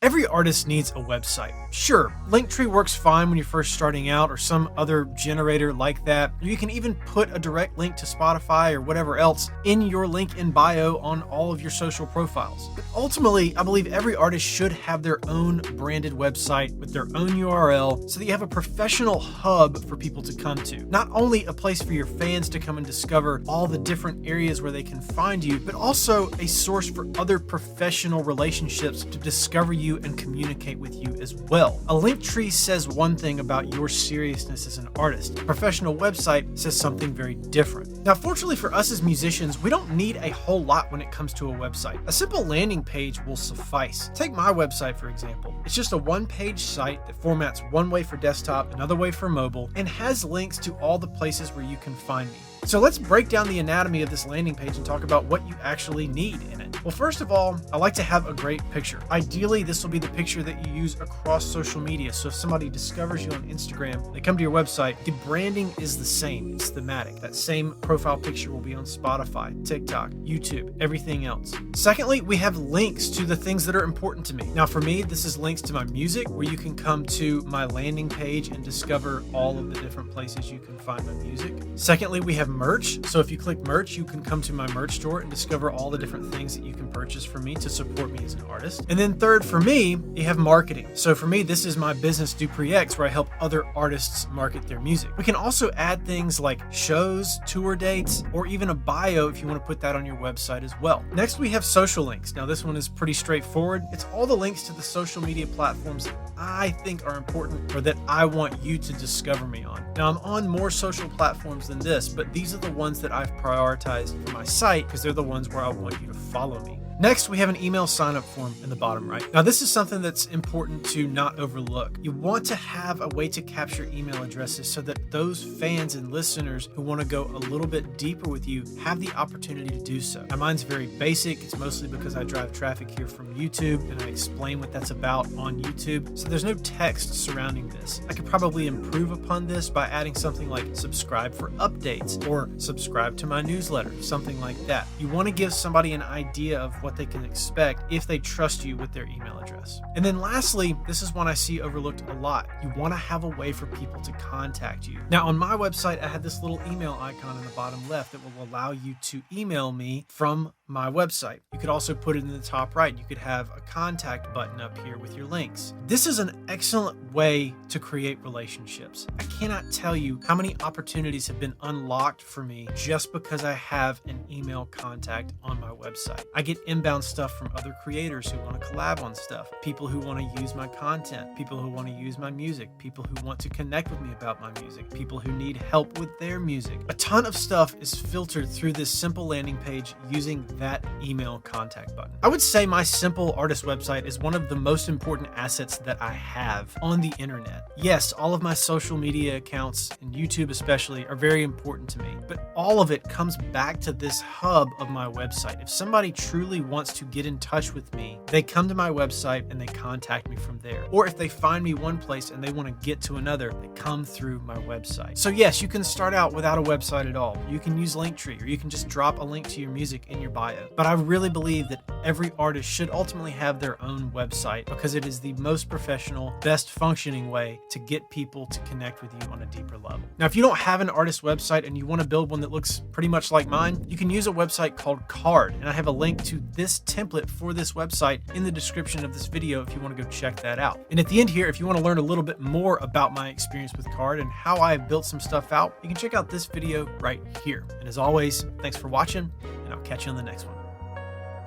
Every artist needs a website. Sure, Linktree works fine when you're first starting out or some other generator like that. You can even put a direct link to Spotify or whatever else in your link in bio on all of your social profiles. But ultimately, I believe every artist should have their own branded website with their own URL so that you have a professional hub for people to come to. Not only a place for your fans to come and discover all the different areas where they can find you, but also a source for other professional relationships to discover you and communicate with you as well. A Linktree says one thing about your seriousness as an artist. A professional website says something very different. Now, fortunately for us as musicians, we don't need a whole lot when it comes to a website. A simple landing page will suffice. Take my website, for example. It's just a one-page site that formats one way for desktop, another way for mobile, and has links to all the places where you can find me. So let's break down the anatomy of this landing page and talk about what you actually need in it. Well, first of all, I like to have a great picture. Ideally, this will be the picture that you use across social media. So if somebody discovers you on Instagram, they come to your website, the branding is the same. It's thematic. That same profile picture will be on Spotify, TikTok, YouTube, everything else. Secondly, we have links to the things that are important to me. Now, for me, this is links to my music, where you can come to my landing page and discover all of the different places you can find my music. Secondly, we have merch. So if you click merch, you can come to my merch store and discover all the different things that you can purchase from me to support me as an artist. And then third, for me, you have marketing. So for me, this is my business DuPree X, where I help other artists market their music. We can also add things like shows, tour dates, or even a bio if you want to put that on your website as well. Next, we have social links. Now this one is pretty straightforward. It's all the links to the social media platforms that I think are important or that I want you to discover me on. Now I'm on more social platforms than this, but these are the ones that I've prioritized for my site because they're the ones where I want you to follow me. Next, we have an email sign-up form in the bottom right. Now, this is something that's important to not overlook. You want to have a way to capture email addresses so that those fans and listeners who want to go a little bit deeper with you have the opportunity to do so. Now, mine's very basic. It's mostly because I drive traffic here from YouTube and I explain what that's about on YouTube. So there's no text surrounding this. I could probably improve upon this by adding something like subscribe for updates or subscribe to my newsletter, something like that. You want to give somebody an idea of what they can expect if they trust you with their email address. And then lastly, this is one I see overlooked a lot. You want to have a way for people to contact you. Now on my website, I have this little email icon in the bottom left that will allow you to email me from my website. You could also put it in the top right. You could have a contact button up here with your links. This is an excellent way to create relationships. I cannot tell you how many opportunities have been unlocked for me just because I have an email contact on my website. I get inbound stuff from other creators who want to collab on stuff, people who want to use my content, people who want to use my music, people who want to connect with me about my music, people who need help with their music. A ton of stuff is filtered through this simple landing page using that email contact button. I would say my simple artist website is one of the most important assets that I have on the internet. Yes, all of my social media accounts and YouTube especially are very important to me, but all of it comes back to this hub of my website. If somebody truly wants to get in touch with me, they come to my website and they contact me from there. Or if they find me one place and they want to get to another, they come through my website. So yes, you can start out without a website at all. You can use Linktree, or you can just drop a link to your music in your bio. But I really believe that every artist should ultimately have their own website because it is the most professional, best functioning way to get people to connect with you on a deeper level. Now, if you don't have an artist website and you want to build one that looks pretty much like mine, you can use a website called Card. And I have a link to this template for this website in the description of this video if you want to go check that out. And at the end here, if you want to learn a little bit more about my experience with Card and how I built some stuff out, you can check out this video right here. And as always, thanks for watching, and I'll catch you on the next one.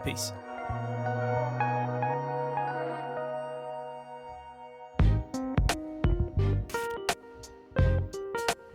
Peace.